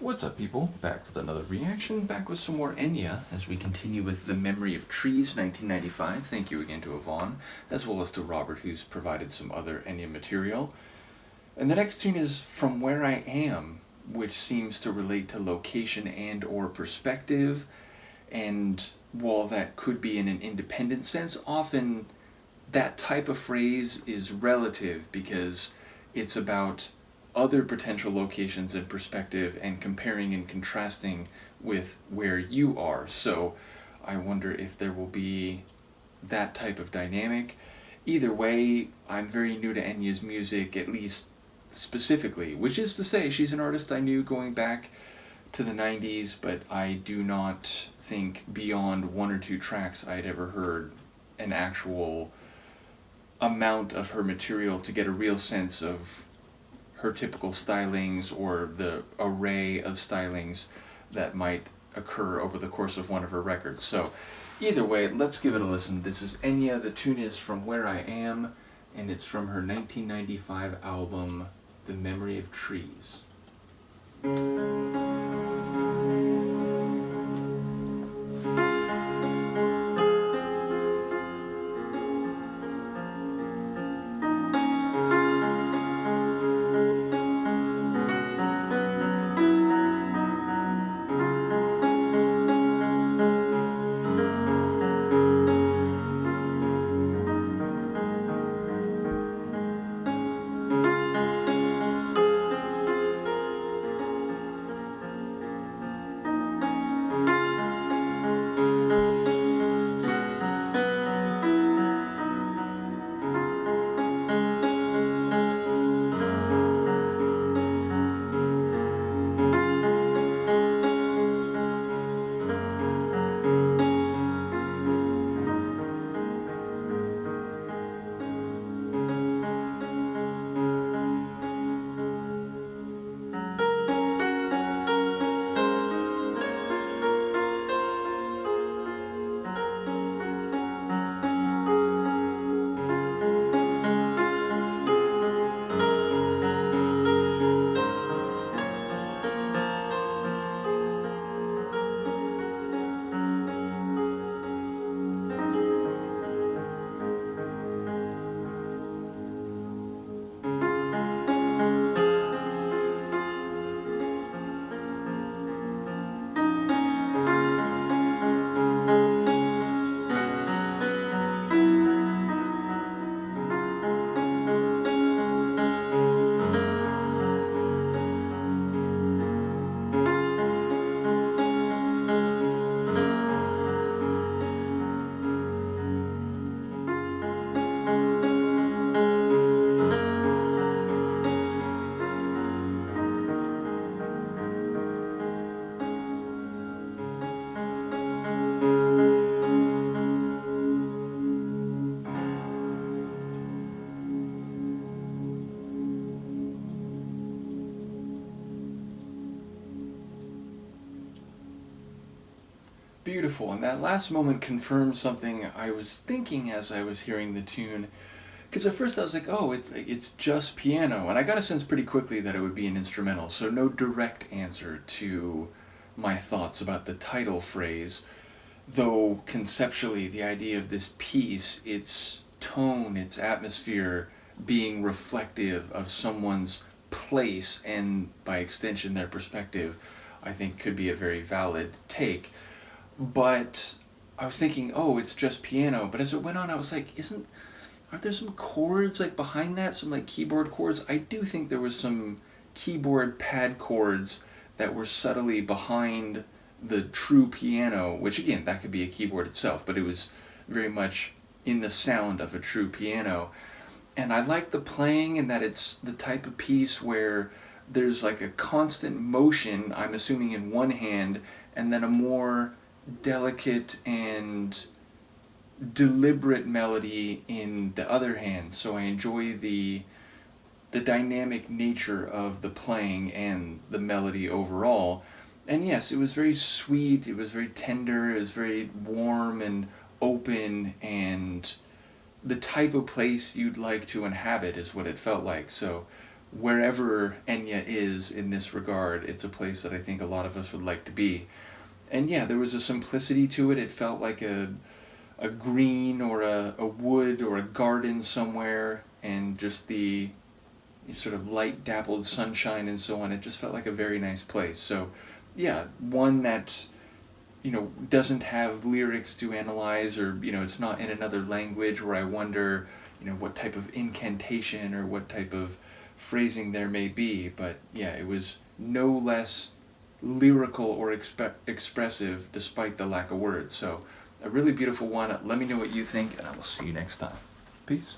What's up, people? Back with another reaction, back with some more Enya as we continue with The Memory of Trees 1995. Thank you again to Yvonne, as well as to Robert, who's provided some other Enya material. And the next tune is From Where I Am, which seems to relate to location and or perspective. And while that could be in an independent sense, often that type of phrase is relative because it's about other potential locations and perspective and comparing and contrasting with where you are. So I wonder if there will be that type of dynamic. Either way, I'm very new to Enya's music, at least specifically, which is to say she's an artist I knew going back to the 90s, but I do not think beyond one or two tracks I'd ever heard an actual amount of her material to get a real sense of her typical stylings or the array of stylings that might occur over the course of one of her records. So either way, let's give it a listen. This is Enya. The tune is From Where I Am, and it's from her 1995 album, The Memory of Trees. Beautiful, and that last moment confirmed something I was thinking as I was hearing the tune. Because at first I was like, oh, it's just piano, and I got a sense pretty quickly that it would be an instrumental, so no direct answer to my thoughts about the title phrase, though conceptually the idea of this piece, its tone, its atmosphere, being reflective of someone's place and by extension their perspective, I think could be a very valid take. But I was thinking, oh, it's just piano. But as it went on, I was like, aren't there some chords like behind that? Some like keyboard chords? I do think there was some keyboard pad chords that were subtly behind the true piano, which again, that could be a keyboard itself, but it was very much in the sound of a true piano. And I like the playing and that it's the type of piece where there's like a constant motion, I'm assuming in one hand, and then a more delicate and deliberate melody in the other hand. So I enjoy the dynamic nature of the playing and the melody overall. And yes, it was very sweet, it was very tender, it was very warm and open, and the type of place you'd like to inhabit is what it felt like. So wherever Enya is in this regard, it's a place that I think a lot of us would like to be. And yeah, there was a simplicity to it. It felt like a green or a wood or a garden somewhere, and just the sort of light dappled sunshine and so on. It just felt like a very nice place. So yeah, one that doesn't have lyrics to analyze, or it's not in another language where I wonder what type of incantation or what type of phrasing there may be. But yeah, it was no less lyrical or expressive despite the lack of words. So a really beautiful one. Let me know what you think, and I will see you next time. Peace.